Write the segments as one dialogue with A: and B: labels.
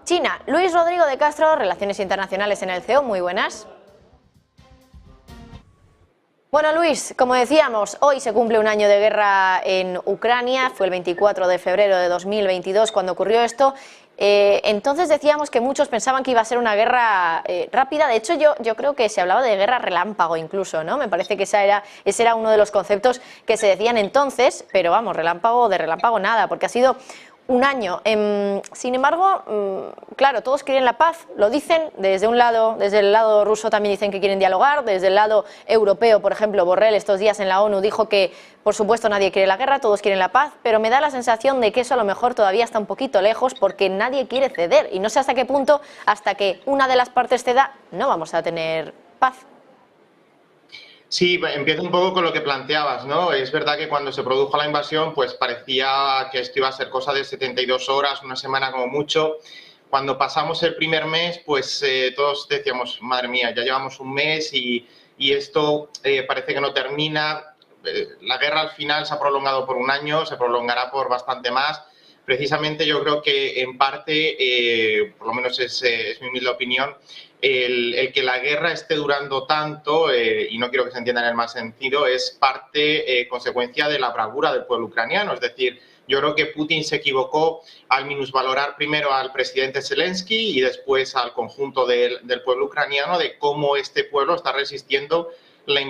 A: China. Luis Rodrigo de Castro, Relaciones Internacionales en el CEO. Muy buenas. Bueno, Luis, como decíamos, hoy se cumple un año de guerra en Ucrania. Fue el 24 de febrero de 2022 cuando ocurrió esto. Entonces decíamos que muchos pensaban que iba a ser una guerra rápida. De hecho, yo creo que se hablaba de guerra relámpago incluso, ¿no? Me parece que ese era uno de los conceptos que se decían entonces, pero vamos, relámpago de relámpago nada, porque ha sido un año. Sin embargo, claro, todos quieren la paz, lo dicen desde un lado, desde el lado ruso también dicen que quieren dialogar, desde el lado europeo, por ejemplo, Borrell estos días en la ONU dijo que, por supuesto, nadie quiere la guerra, todos quieren la paz, pero me da la sensación de que eso a lo mejor todavía está un poquito lejos porque nadie quiere ceder y no sé hasta qué punto, hasta que una de las partes ceda, no vamos a tener paz.
B: Sí, empiezo un poco con lo que planteabas, ¿no? Es verdad que cuando se produjo la invasión, pues parecía que esto iba a ser cosa de 72 horas, una semana como mucho. Cuando pasamos el primer mes, pues todos decíamos, madre mía, ya llevamos un mes y esto parece que no termina. La guerra al final se ha prolongado por un año, se prolongará por bastante más. Precisamente yo creo que en parte, por lo menos es mi humilde opinión, el que la guerra esté durando tanto, y no quiero que se entienda en el mal sentido, es parte, consecuencia de la bravura del pueblo ucraniano. Es decir, yo creo que Putin se equivocó al minusvalorar primero al presidente Zelensky y después al conjunto del pueblo ucraniano de cómo este pueblo está resistiendo la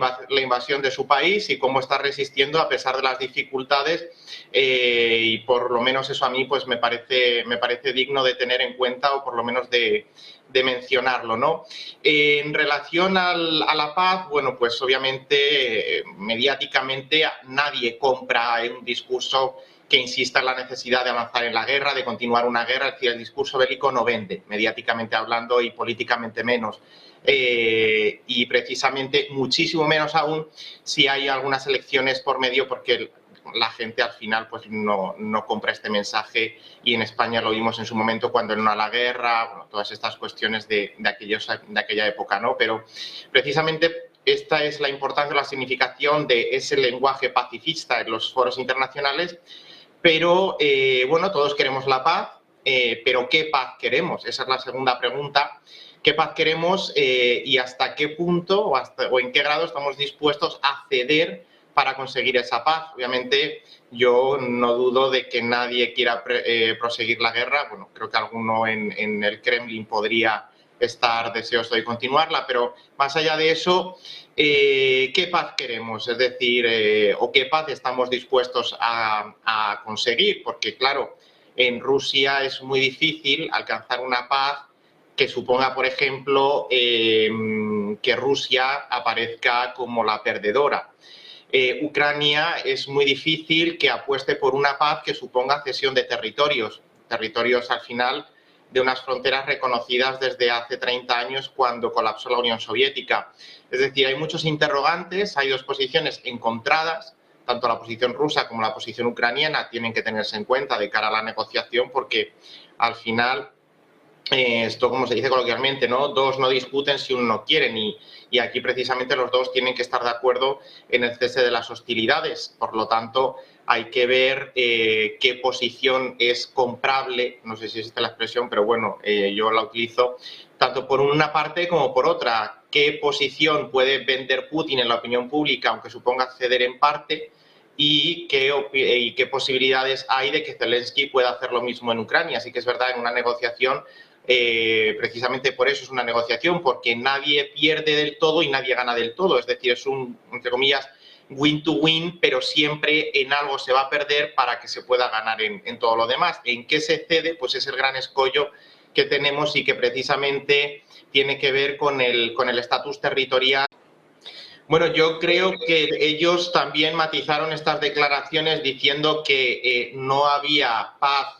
B: invasión de su país y cómo está resistiendo a pesar de las dificultades, y por lo menos eso a mí pues me parece digno de tener en cuenta o por lo menos de mencionarlo, ¿no? En relación a la paz, bueno, pues obviamente mediáticamente nadie compra un discurso que insista en la necesidad de avanzar en la guerra, de continuar una guerra. Es decir, el discurso bélico no vende, mediáticamente hablando y políticamente menos. Y precisamente muchísimo menos aún si hay algunas elecciones por medio, porque la gente al final pues no compra este mensaje, y en España lo vimos en su momento cuando no a la guerra, bueno, todas estas cuestiones de aquella época, ¿no? Pero precisamente esta es la importancia, la significación de ese lenguaje pacifista en los foros internacionales, pero bueno, todos queremos la paz, pero ¿qué paz queremos? Esa es la segunda pregunta. ¿Qué paz queremos y hasta qué punto o en qué grado estamos dispuestos a ceder para conseguir esa paz? Obviamente, yo no dudo de que nadie quiera proseguir la guerra. Bueno, creo que alguno en el Kremlin podría estar deseoso de continuarla, pero más allá de eso, ¿qué paz queremos? Es decir, ¿o qué paz estamos dispuestos a conseguir? Porque, claro, en Rusia es muy difícil alcanzar una paz que suponga, por ejemplo, que Rusia aparezca como la perdedora. Ucrania es muy difícil que apueste por una paz que suponga cesión de territorios al final de unas fronteras reconocidas desde hace 30 años cuando colapsó la Unión Soviética. Es decir, hay muchos interrogantes, hay dos posiciones encontradas, tanto la posición rusa como la posición ucraniana tienen que tenerse en cuenta de cara a la negociación, porque al final esto, como se dice coloquialmente, ¿no? Dos no discuten si uno no quieren, y aquí precisamente los dos tienen que estar de acuerdo en el cese de las hostilidades. Por lo tanto, hay que ver qué posición es comprable, no sé si existe la expresión, pero bueno, yo la utilizo, tanto por una parte como por otra. ¿Qué posición puede vender Putin en la opinión pública, aunque suponga ceder en parte? Y qué posibilidades hay de que Zelensky pueda hacer lo mismo en Ucrania. Así que es verdad, en una negociación, precisamente por eso es una negociación, porque nadie pierde del todo y nadie gana del todo. Es decir, es un, entre comillas, win to win, pero siempre en algo se va a perder para que se pueda ganar en todo lo demás. ¿En qué se cede? Pues es el gran escollo que tenemos y que precisamente tiene que ver con el estatus territorial. Bueno, yo creo que ellos también matizaron estas declaraciones diciendo que no había paz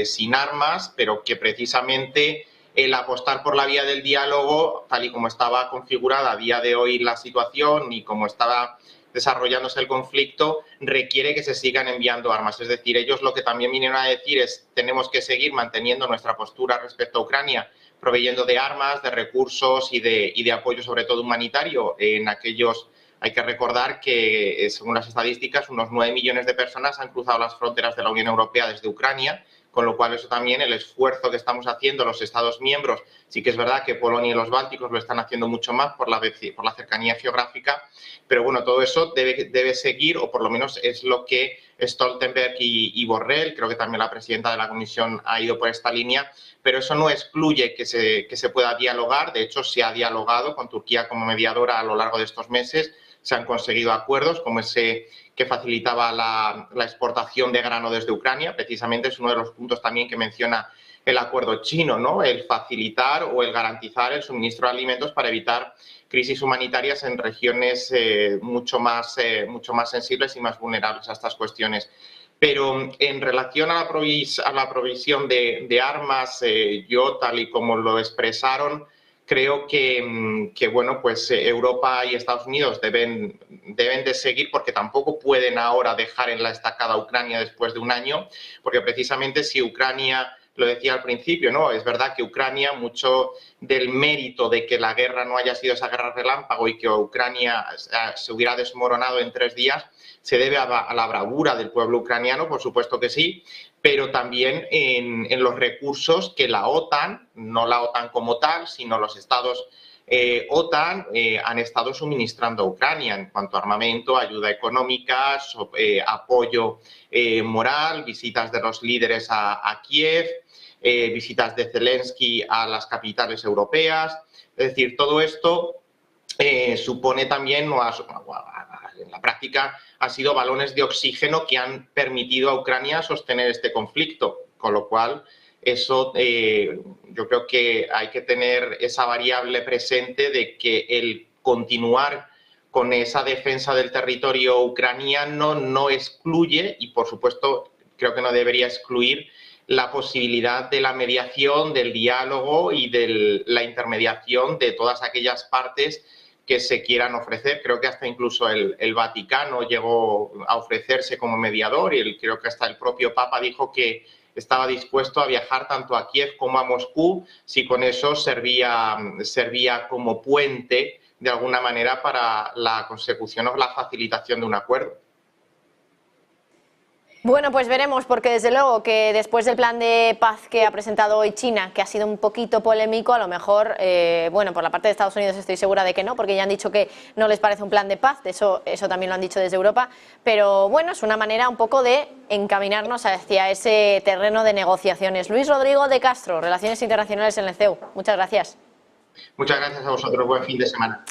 B: sin armas, pero que precisamente el apostar por la vía del diálogo, tal y como estaba configurada a día de hoy la situación y como estaba desarrollándose el conflicto, requiere que se sigan enviando armas. Es decir, ellos lo que también vinieron a decir es: tenemos que seguir manteniendo nuestra postura respecto a Ucrania, proveyendo de armas, de recursos y de apoyo, sobre todo humanitario, en aquellos. Hay que recordar que, según las estadísticas, unos 9 millones de personas han cruzado las fronteras de la Unión Europea desde Ucrania, con lo cual eso también, el esfuerzo que estamos haciendo los Estados miembros, sí que es verdad que Polonia y los Bálticos lo están haciendo mucho más por la cercanía geográfica, pero bueno, todo eso debe seguir, o por lo menos es lo que Stoltenberg y Borrell, creo que también la presidenta de la Comisión ha ido por esta línea, pero eso no excluye que se pueda dialogar. De hecho, se ha dialogado con Turquía como mediadora a lo largo de estos meses, se han conseguido acuerdos como ese que facilitaba la exportación de grano desde Ucrania. Precisamente es uno de los puntos también que menciona el acuerdo chino, ¿no? El facilitar o el garantizar el suministro de alimentos para evitar crisis humanitarias en regiones mucho más sensibles y más vulnerables a estas cuestiones. Pero en relación a la provisión de armas, yo, tal y como lo expresaron, creo que bueno, pues Europa y Estados Unidos deben de seguir, porque tampoco pueden ahora dejar en la estacada a Ucrania después de un año, porque precisamente si Ucrania, lo decía al principio, ¿no? Es verdad que Ucrania, mucho del mérito de que la guerra no haya sido esa guerra relámpago y que Ucrania se hubiera desmoronado en 3 días, se debe a la bravura del pueblo ucraniano, por supuesto que sí, pero también en los recursos que la OTAN, no la OTAN como tal, sino los estados OTAN han estado suministrando a Ucrania en cuanto a armamento, ayuda económica, apoyo moral, visitas de los líderes a Kiev, visitas de Zelensky a las capitales europeas. Es decir, todo esto supone también, en la práctica, ha sido balones de oxígeno que han permitido a Ucrania sostener este conflicto, con lo cual eso yo creo que hay que tener esa variable presente de que el continuar con esa defensa del territorio ucraniano no excluye, y por supuesto creo que no debería excluir, la posibilidad de la mediación, del diálogo y de la intermediación de todas aquellas partes que se quieran ofrecer. Creo que hasta incluso el Vaticano llegó a ofrecerse como mediador, y creo que hasta el propio Papa dijo que estaba dispuesto a viajar tanto a Kiev como a Moscú, si con eso servía como puente de alguna manera para la consecución o la facilitación de un acuerdo.
A: Bueno, pues veremos, porque desde luego que después del plan de paz que ha presentado hoy China, que ha sido un poquito polémico, a lo mejor, bueno, por la parte de Estados Unidos estoy segura de que no, porque ya han dicho que no les parece un plan de paz, eso también lo han dicho desde Europa, pero bueno, es una manera un poco de encaminarnos hacia ese terreno de negociaciones. Luis Rodrigo de Castro, Relaciones Internacionales en el CEU, muchas gracias.
B: Muchas gracias a vosotros, buen fin de semana.